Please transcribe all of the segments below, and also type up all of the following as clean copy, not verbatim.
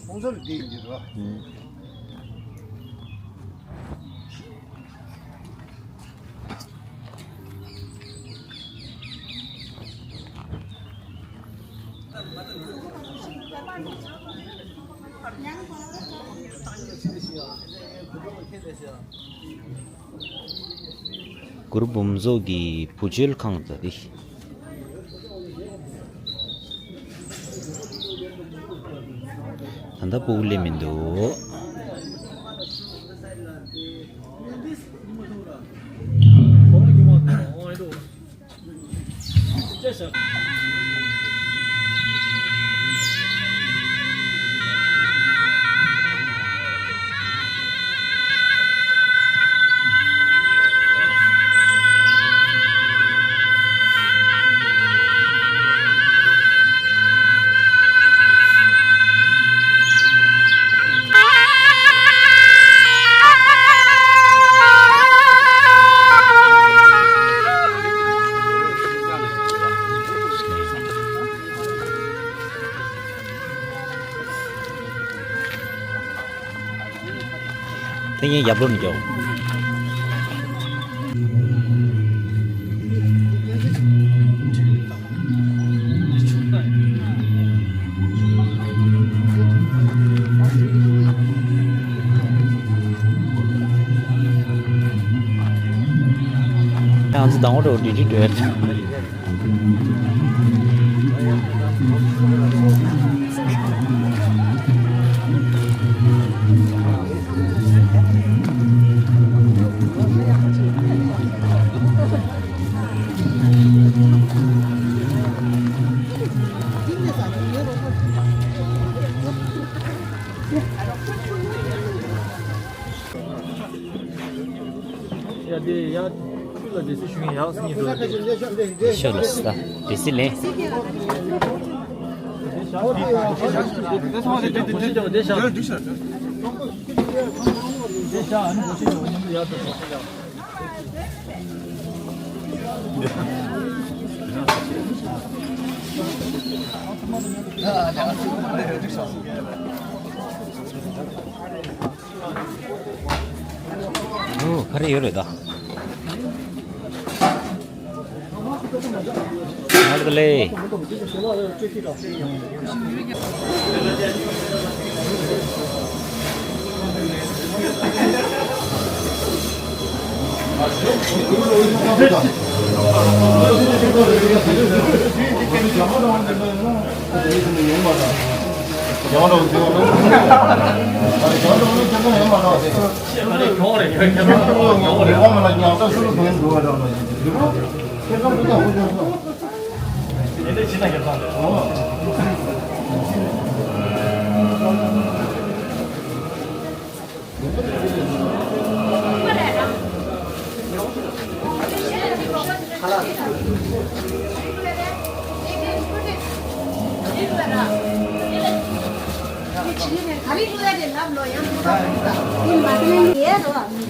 홍소를 띄우지 봐. 그룹 범속이 부질 강자디 한다 보울레민도 되게 야분이죠. 아주 당어도 어디지 돼. 쉬었다. 됐을래? 오, 그래 요래다. 나들래.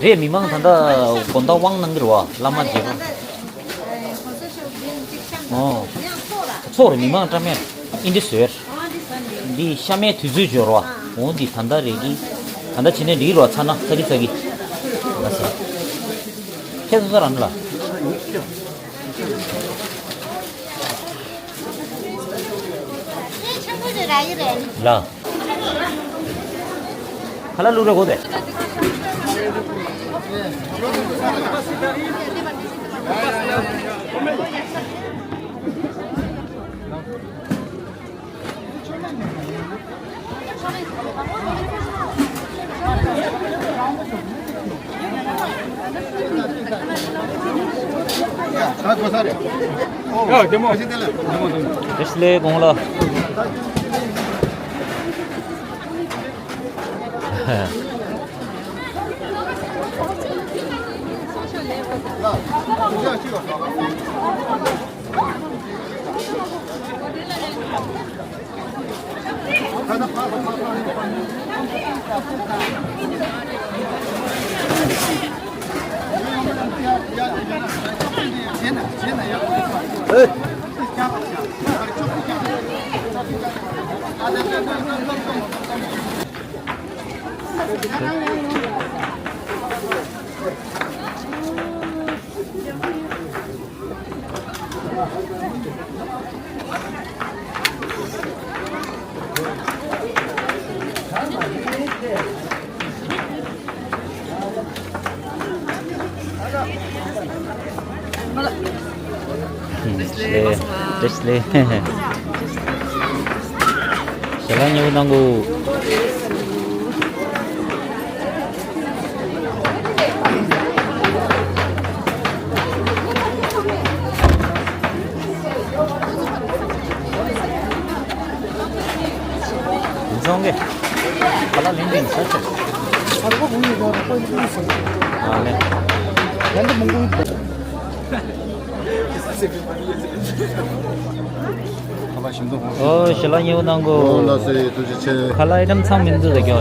रे 미망 탄다 본다 왕는 거와 라마 제고 어 소리 미망 타면 인디스웨어 디 샤메 투즈 조로 온디 탄다 레기 탄다 치네 리로 차나 저기 맞아 계속 잘 안라 라 할라 루레 고데 됐을래 공라 Tesle. Jalannya menanggu. Insaonge. Kalau lending saja. Aku bunyi baru kau itu bisa. Ane. Yang tu mungkin itu. Oh, jalannya menanggu. Kalau item sang mintu deh kau.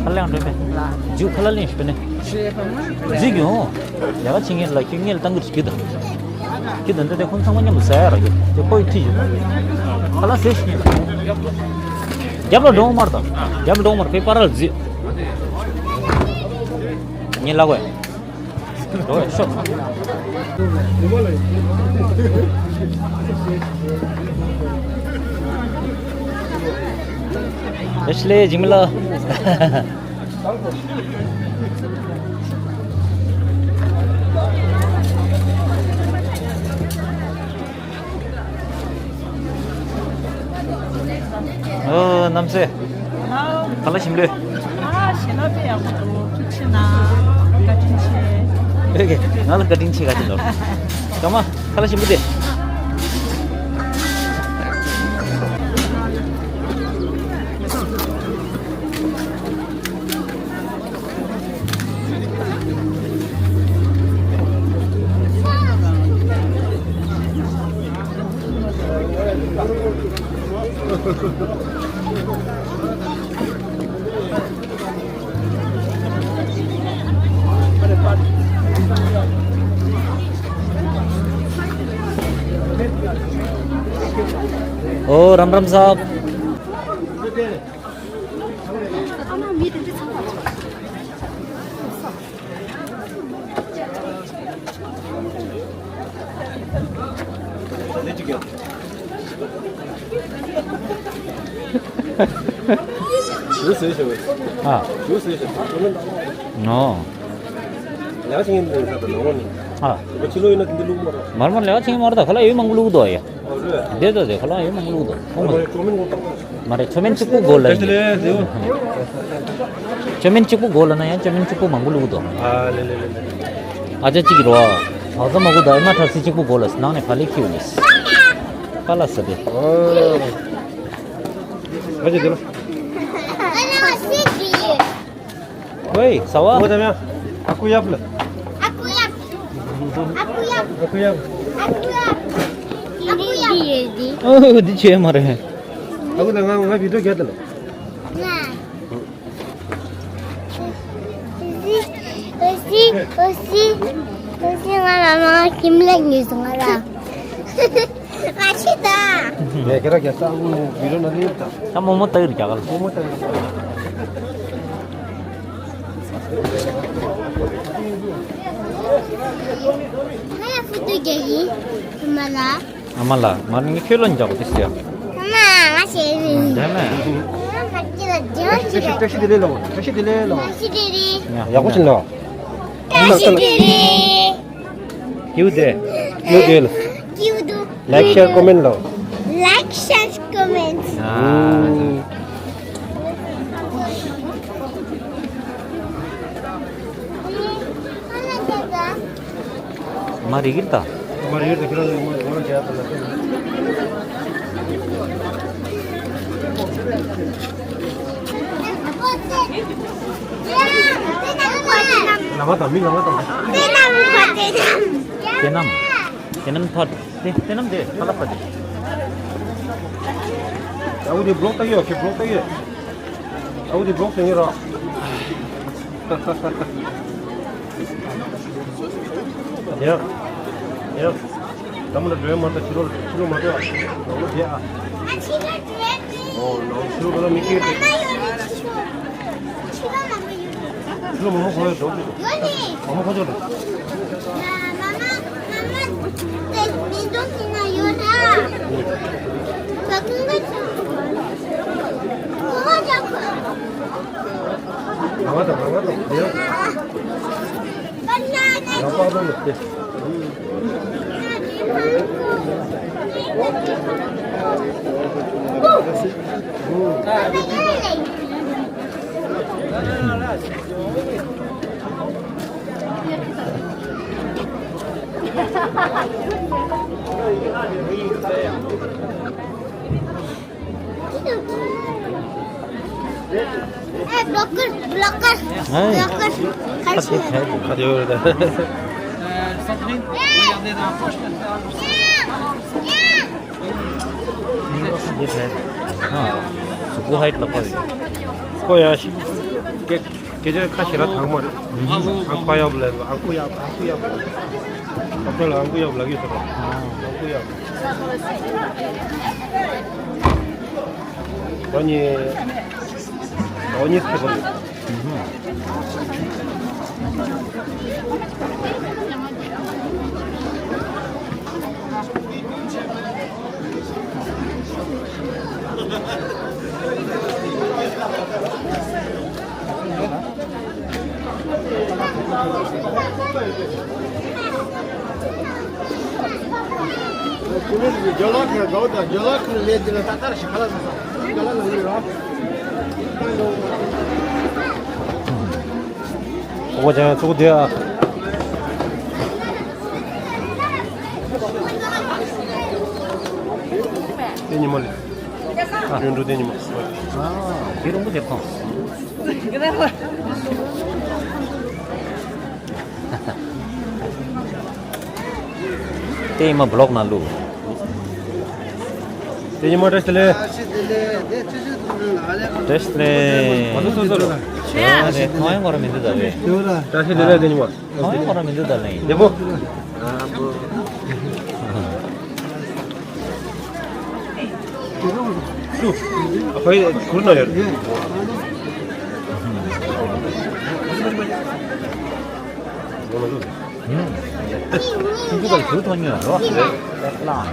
Kalau yang berapa? Ju kalau ni sebenarnya. Zigu. Jangan cingin lagi, cingin tangguh kita. Kita nanti deh kon sama besar lagi. Jauh itu. Kalau sesnya. Jablo dong marta. Jablo dong mar. Paparal zi. Ni lagu. Doa, shop. Ashle Jimla. Oh, namse. Kala Shimle. 신업이야. 좋지나. 같은치. 이렇게 나는 가딘치 같은 거. 잠깐만, kala Shimle. Oh, Ram Ram Saab. Ah. No. Ah. Marmar lewat sini marda. Kalau ini manglu do ya. Dia do deh. Kalau ini manglu do. Mare chomen cukup gol lagi. Chomen cukup gol na ya. Chomen cukup manglu do. Aja cik roa. Aza magu dah emang tersi cukup gol. Senang ni kali kiunis. Kalah sedih. Oh. Aja dulu. Woi, sawa. Apa namanya? Aku yap lah. Oh, di cewek marah. Aku dah ngah video kita lah. Osi mama Kim lagi sungara. Masih dah. Ya kira kita aku video nanti tak. Kamu mau tahu jangan. Mau tak? Mana foto jadi? Mana? Amala, mana ni kelon jago tu siapa? Mama masih ini. Dah mana? Taxi dile lo. Taxi dile lo. Masih diri. Ya aku cina. Masih diri. Kiu deh. Yo del. Kiudu. Like share comment lo. Like, share, comment. Ah. Mana jaga? Mari kita. Mari kita kira orang jahat lah. Lama tak? Tenam. Tenam thot. Tenam deh. Kalau apa deh? Aku di blog tadi, aku blog tadi. Aku di blog sini lah. Ya. Kamu dah dua mata ciro mata. Kamu dia. Masih dua 너 싫어 그럼 이게 Mama yürü. Şuna mama yürü. 그럼 뭐 거야 너 Yürü. 뭐 가져라 Ya mama 민동이나 yürü. Bakın kaçın. Olacak. 강하다 그래요 Banana. 나빠도 못돼 Blocker. Hey. Kaçın. hadi öyle 수고 하이트 빠지. 거야 계절 카시라 당말 안과야 불래 안꾸야 갑자기 안꾸야 불라기 있어 안꾸야 너니 스테고 오자 저거 돼야 데니멀 준도 데니멀 아, 이런 거 됐고. 테이마 블록 나루. 데니멀 됐을래 테스트네. 와서 써서 네, 통화한 거라 믿는다 왜? 다시 내려 데니멀 통화한 거라 믿는다 네. 여보 거의 그러나요 친구가 그 돈이야, 너? 라.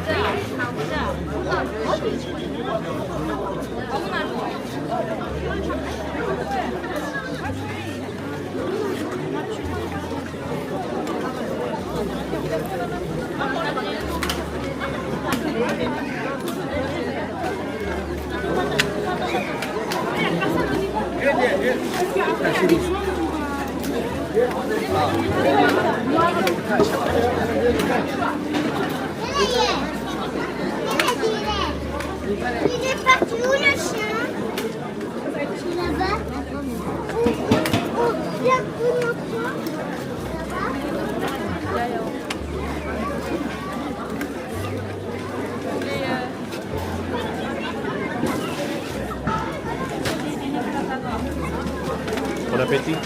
Nereye bak yürüyorsun. Şuna bak. Bak bunu. Bon appétit.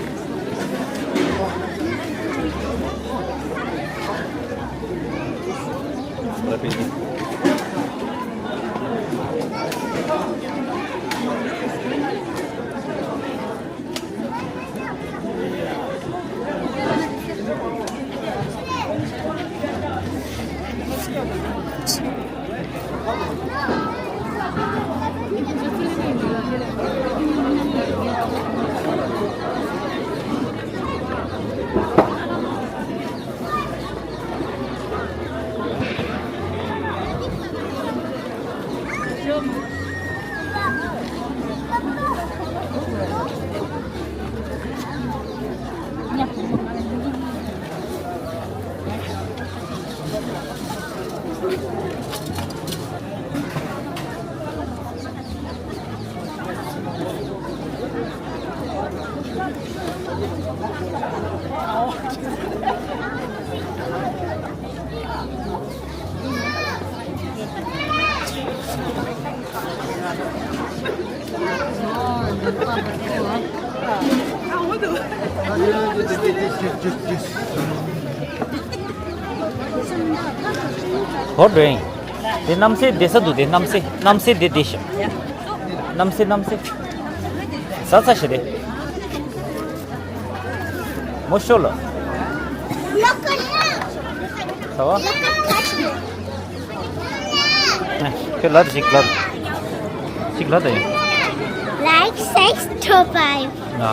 Bon appétit. What doing? The nam se desa do the nam se de desha. 남세 사사시래 모쇼로 블로커야. 사와 블로커 같이. 클라드 시클라드 Like 6 to 5. 아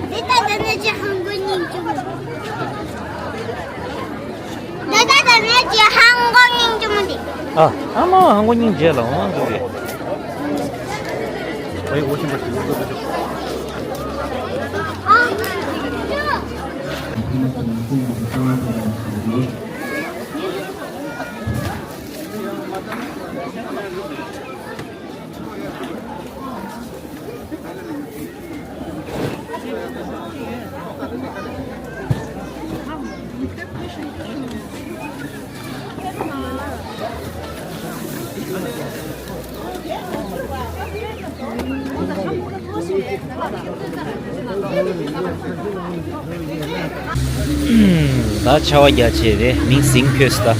내가 너네지 한국인 좀. 내가 너네지 한국인 좀 돼. 아, 아마 한국인 제라 그게 저희 오신 거 지금 이거 나 차와야 제데 민싱 퀘스타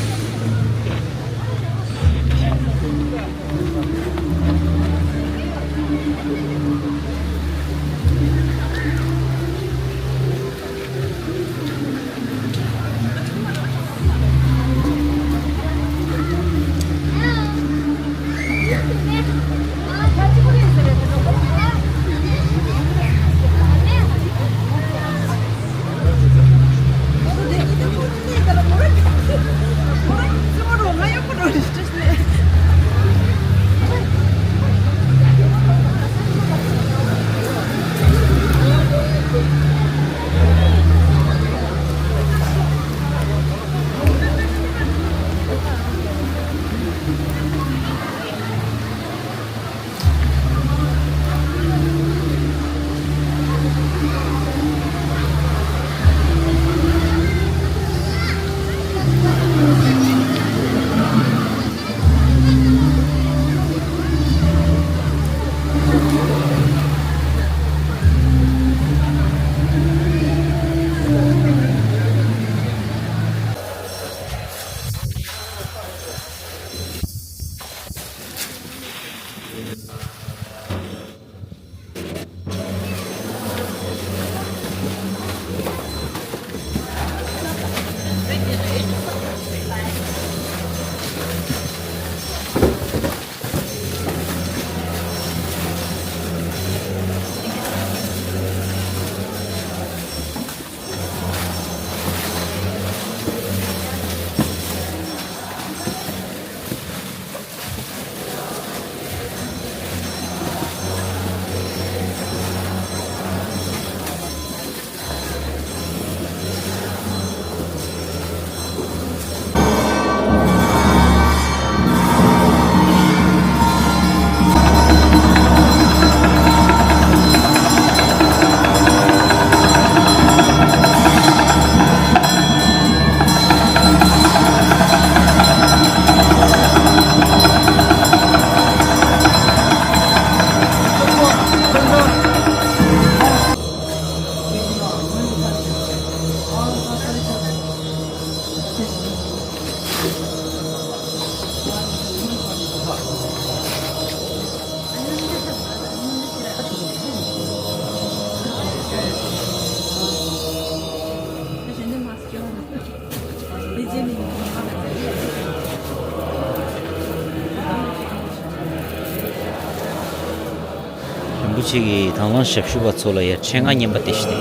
부치기 당원 셰프가 쏠아야 챙아 님바티시데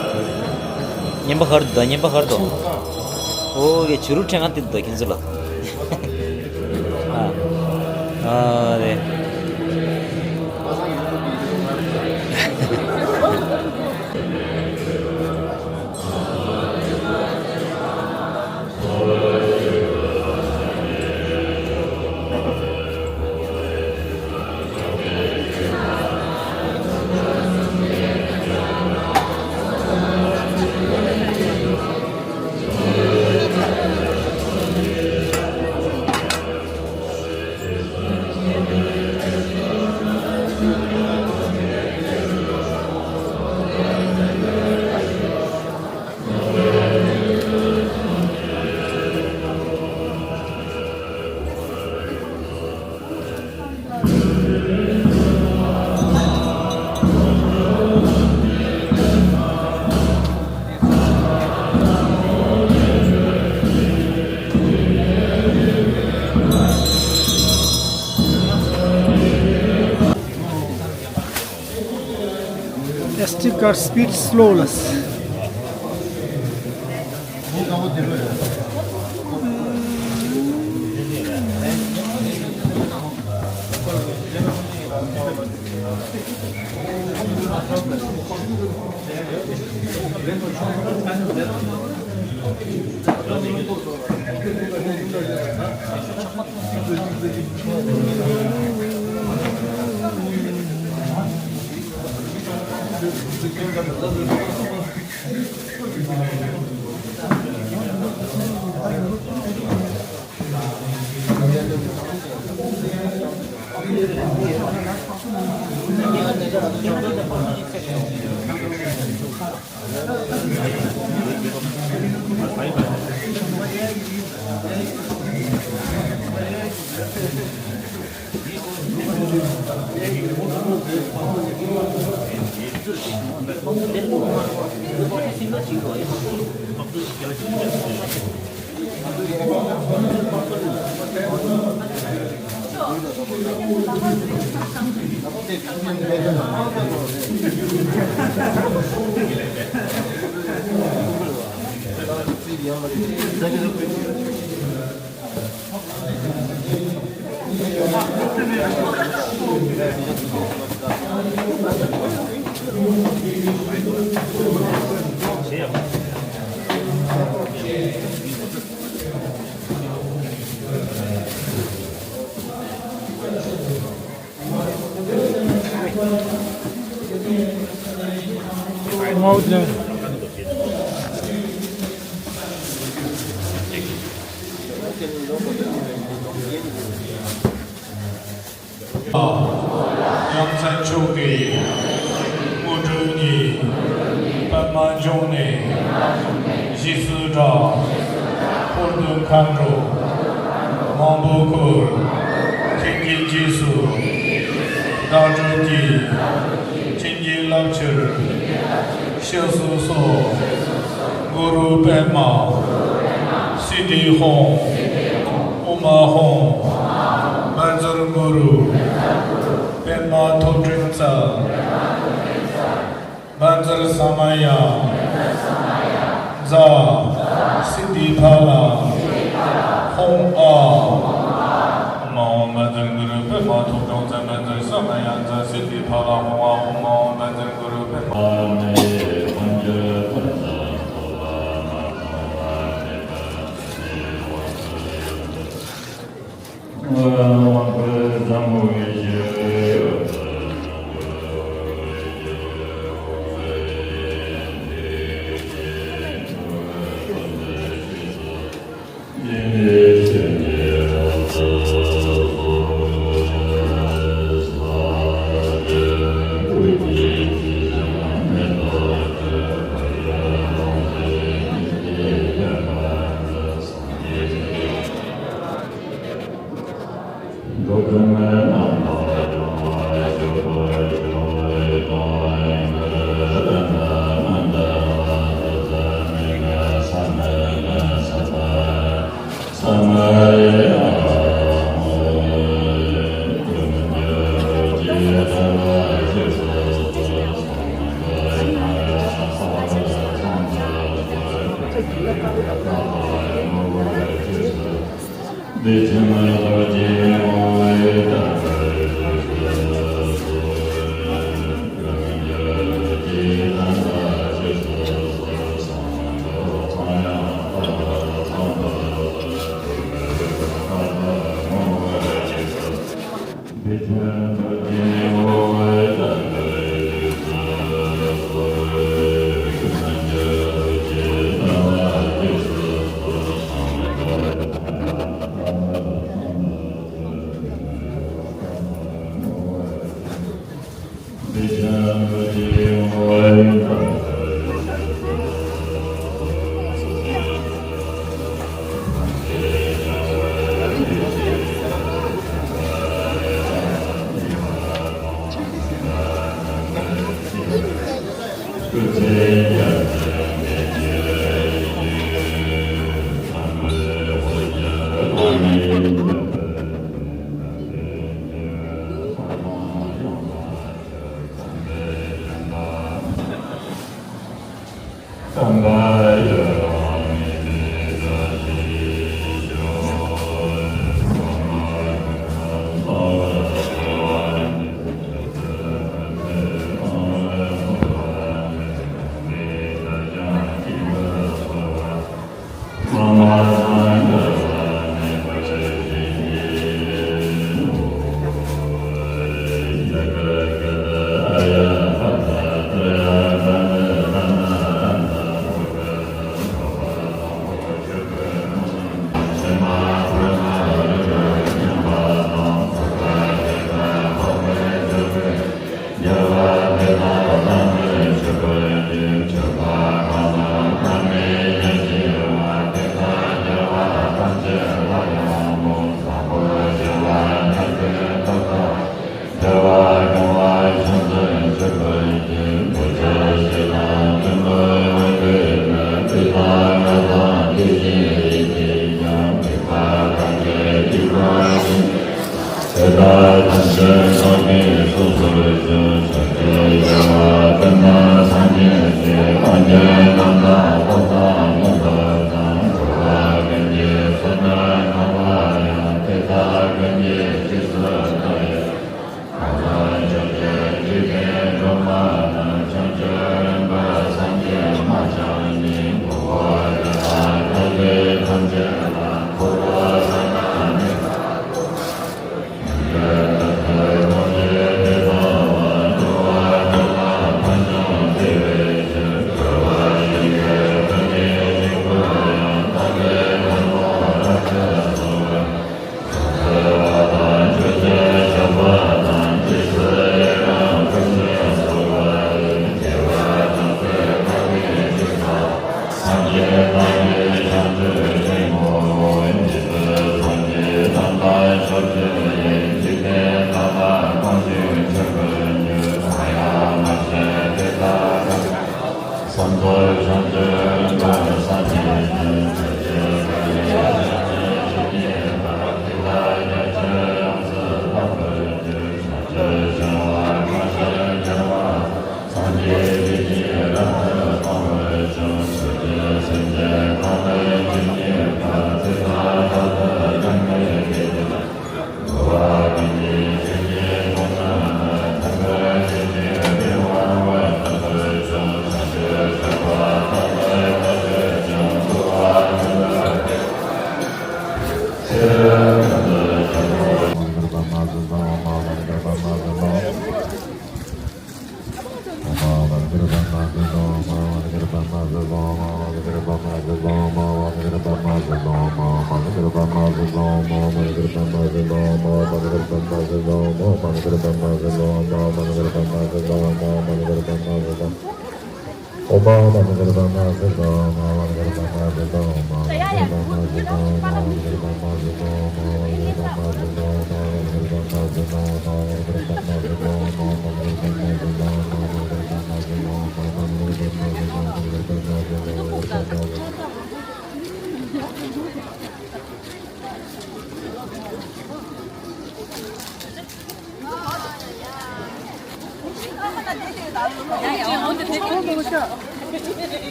님바 하르도 오게 주루 챙아 뜯다 긴슬라 네 sticker speed slowless. 양산 쪽에 무준이 반만종네 시스자 폴드칸로 몽보쿨 킹기지수 다주기 진지락철 시수소 구루베마 시디홍 오마홍 만저르구루 벤마 토트린사 만저르 사마야 자 시디파라 홍아 만저르구루 벤마 토트린사 만저르 사마야 자 시디파라 홍아 만저르구루 벤마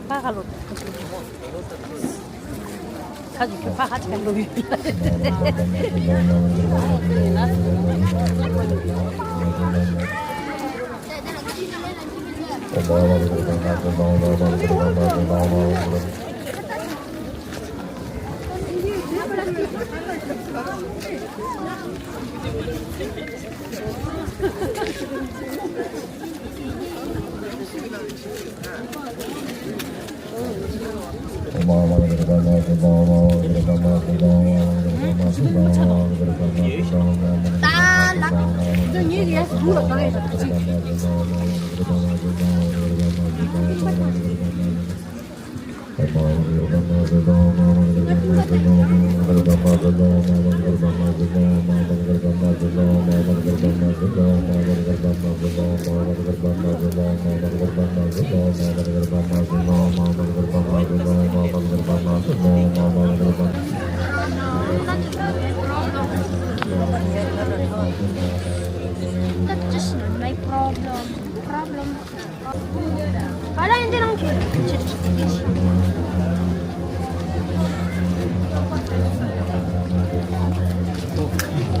파가로 가지고 파 같이 가는 거 That's just my problem. Wala, hindi lang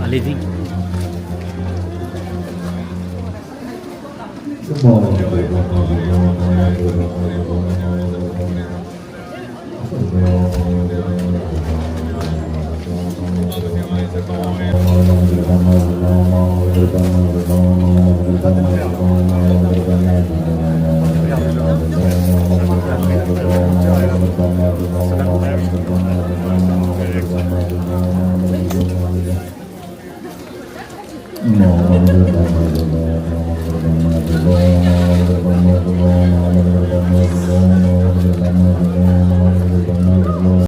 알리지? Good morning. Om